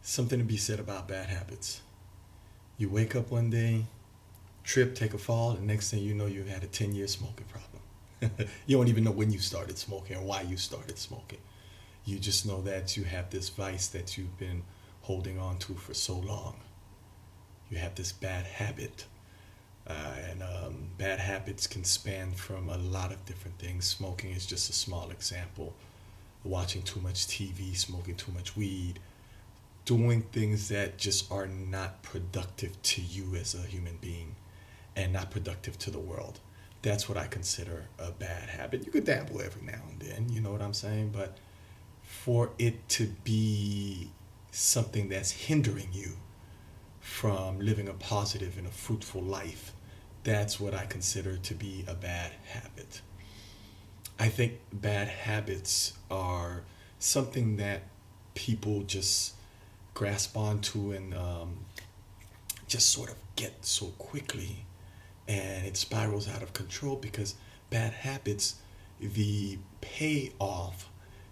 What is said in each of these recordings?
Something to be said about bad habits. You wake up one day, trip, take a fall, and next thing you know, you had a 10-year smoking problem. You don't even know when you started smoking or why you started smoking. You just know that you have this vice that you've been holding on to for so long. You have this bad habit. And bad habits can span from a lot of different things. Smoking is just a small example. Watching too much TV, smoking too much weed, doing things that just are not productive to you as a human being and not productive to the world. That's what I consider a bad habit. You could dabble every now and then, you know what I'm saying? But for it to be something that's hindering you from living a positive and a fruitful life, that's what I consider to be a bad habit. I think bad habits are something that people just grasp onto and just sort of get so quickly, and it spirals out of control because bad habits, the payoff,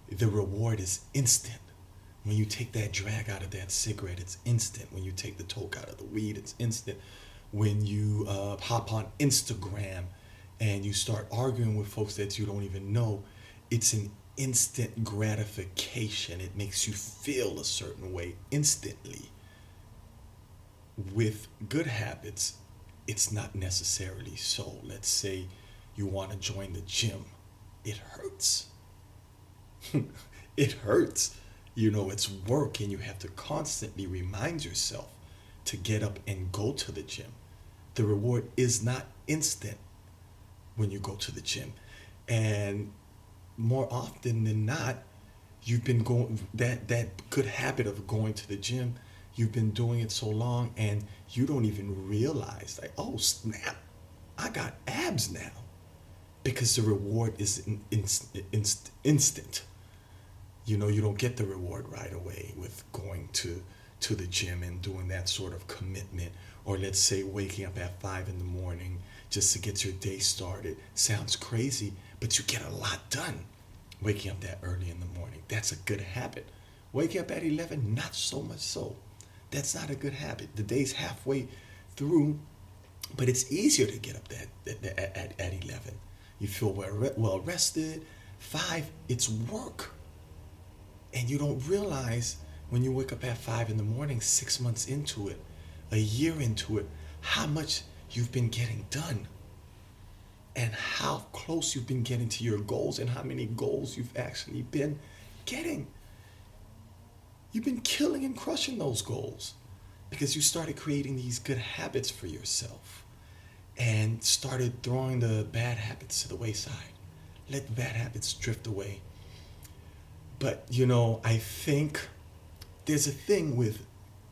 the reward is instant. When you take that drag out of that cigarette, it's instant. When you take the toke out of the weed, it's instant. When you hop on Instagram and you start arguing with folks that you don't even know, it's an instant gratification. It makes you feel a certain way instantly. With good habits, it's not necessarily so. Let's say you want to join the gym, it hurts. It hurts. You know, it's work, and you have to constantly remind yourself to get up and go to the gym. The reward is not instant when you go to the gym. And more often than not, you've been going that good habit of going to the gym, you've been doing it so long and you don't even realize, like, oh snap, I got abs now, because the reward is instant. You know, you don't get the reward right away with going to the gym and doing that sort of commitment, or let's say waking up at 5 in the morning just to get your day started. Sounds crazy, but you get a lot done waking up that early in the morning. That's a good habit. Waking up at 11, not so much so. That's not a good habit. The day's halfway through, but it's easier to get up at 11. You feel well rested. 5, it's work. And you don't realize when you wake up at 5 in the morning, 6 months into it, a year into it, how much you've been getting done and how close you've been getting to your goals and how many goals you've actually been getting. You've been killing and crushing those goals because you started creating these good habits for yourself and started throwing the bad habits to the wayside. Let the bad habits drift away. But, you know, I think there's a thing with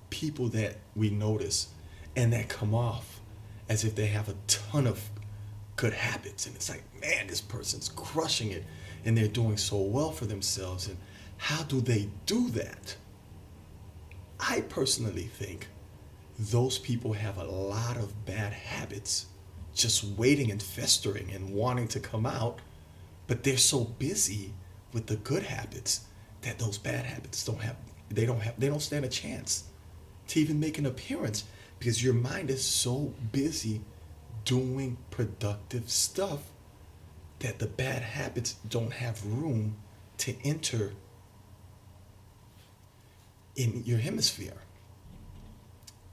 people that we notice and that come off as if they have a ton of good habits. And it's like, man, this person's crushing it and they're doing so well for themselves. And how do they do that? I personally think those people have a lot of bad habits just waiting and festering and wanting to come out, but they're so busy with the good habits that those bad habits don't stand a chance to even make an appearance because your mind is so busy doing productive stuff that the bad habits don't have room to enter in your hemisphere.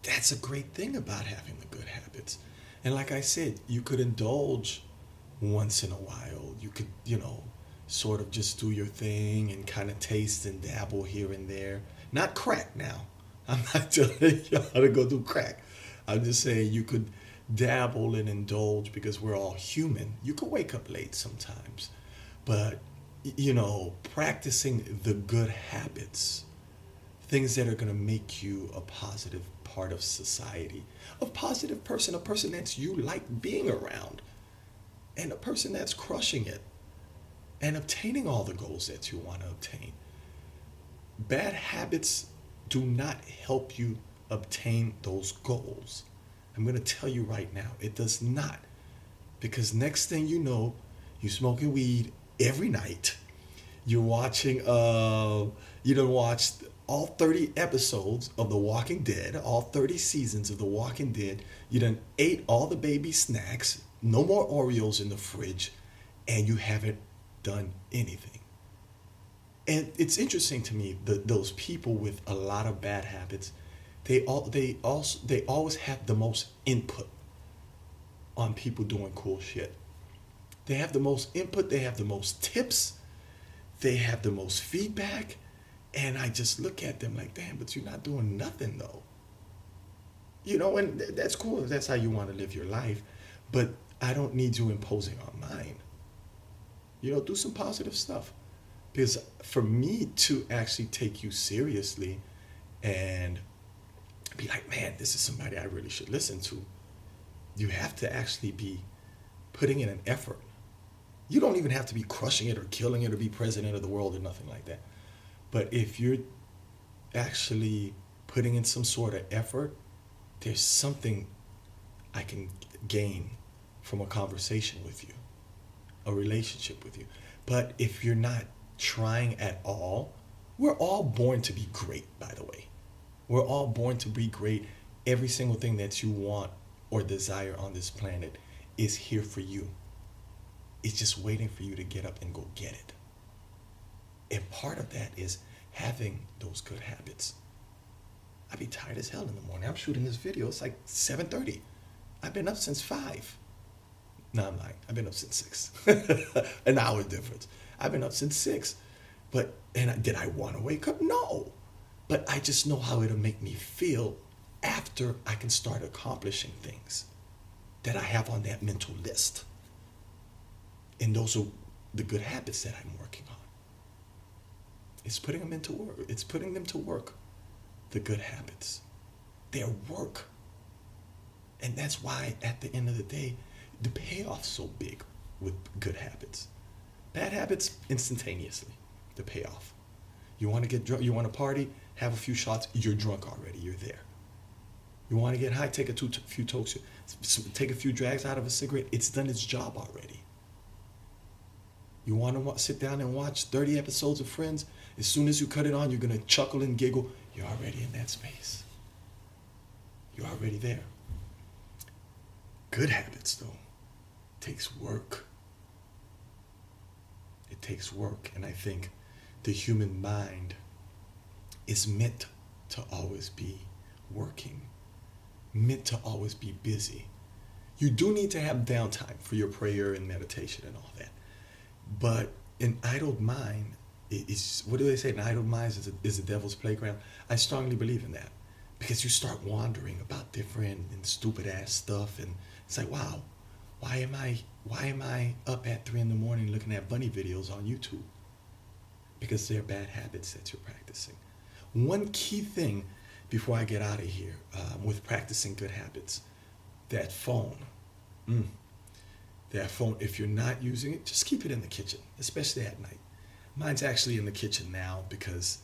That's a great thing about having the good habits. And like I said, you could indulge once in a while. You could, sort of just do your thing and kind of taste and dabble here and there. Not crack now. I'm not telling you how to go do crack. I'm just saying you could dabble and indulge because we're all human. You could wake up late sometimes. But, practicing the good habits, things that are going to make you a positive part of society, a positive person, a person that you like being around, and a person that's crushing it and obtaining all the goals that you want to obtain. Bad habits do not help you obtain those goals. I'm going to tell you right now, it does not. Because next thing you know, you're smoking weed every night. You're watching, you don't watch all 30 episodes of The Walking Dead, all 30 seasons of The Walking Dead. You done ate all the baby snacks, no more Oreos in the fridge, and you haven't done anything. And it's interesting to me that those people with a lot of bad habits, they always have the most input on people doing cool shit. They have the most input, they have the most tips, they have the most feedback, and I just look at them like, damn, but you're not doing nothing though. You know, and that's cool if that's how you want to live your life, but I don't need you imposing on mine. You know, do some positive stuff. Because for me to actually take you seriously and be like, man, this is somebody I really should listen to, you have to actually be putting in an effort. You don't even have to be crushing it or killing it or be president of the world or nothing like that. But if you're actually putting in some sort of effort, there's something I can gain from a conversation with you, a relationship with you. But if you're not trying at all, we're all born to be great, by the way. We're all born to be great. Every single thing that you want or desire on this planet is here for you. It's just waiting for you to get up and go get it. And part of that is having those good habits. I'd be tired as hell in the morning. I'm shooting this video. It's like 7:30. I've been up since 5. No, I'm lying. I've been up since 6. An hour difference. I've been up since 6. Did I want to wake up? No. But I just know how it'll make me feel after I can start accomplishing things that I have on that mental list. And those are the good habits that I'm working on. It's putting them into work. It's putting them to work. The good habits. They're work. And that's why at the end of the day, the payoff's so big with good habits. Bad habits, instantaneously, the payoff. You want to get drunk, you want to party, have a few shots, you're drunk already, you're there. You want to get high, take few tokes, take a few drags out of a cigarette, it's done its job already. You want to sit down and watch 30 episodes of Friends, as soon as you cut it on, you're going to chuckle and giggle, you're already in that space. You're already there. Good habits, though, takes work. It takes work, and I think the human mind is meant to always be working, meant to always be busy. You do need to have downtime for your prayer and meditation and all that. But an idle mind is, what do they say? An idle mind is the devil's playground. I strongly believe in that, because you start wandering about different and stupid ass stuff, and it's like, wow, why am I up at 3 a.m. looking at bunny videos on YouTube? Because they're bad habits that you're practicing. One key thing before I get out of here with practicing good habits, that phone. That phone, if you're not using it, just keep it in the kitchen, especially at night. Mine's actually in the kitchen now because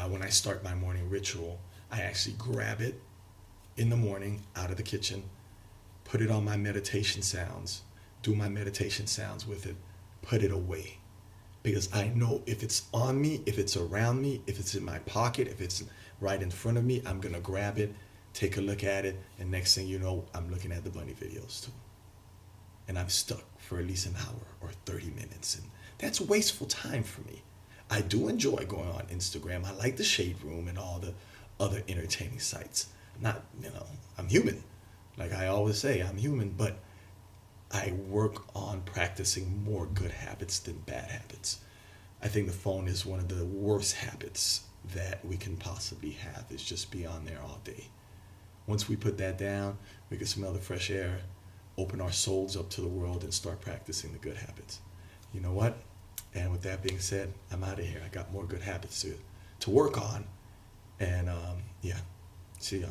when I start my morning ritual, I actually grab it in the morning out of the kitchen, put it on my meditation sounds, do my meditation sounds with it, put it away. Because I know if it's on me, if it's around me, if it's in my pocket, if it's right in front of me, I'm going to grab it, take a look at it, and next thing you know, I'm looking at the bunny videos too. And I'm stuck for at least an hour or 30 minutes. And that's wasteful time for me. I do enjoy going on Instagram. I like the Shade Room and all the other entertaining sites. Not, I'm human. Like I always say, I'm human, but I work on practicing more good habits than bad habits. I think the phone is one of the worst habits that we can possibly have, is just be on there all day. Once we put that down, we can smell the fresh air, open our souls up to the world, and start practicing the good habits. You know what? And with that being said, I'm out of here. I got more good habits to work on. And yeah, see y'all.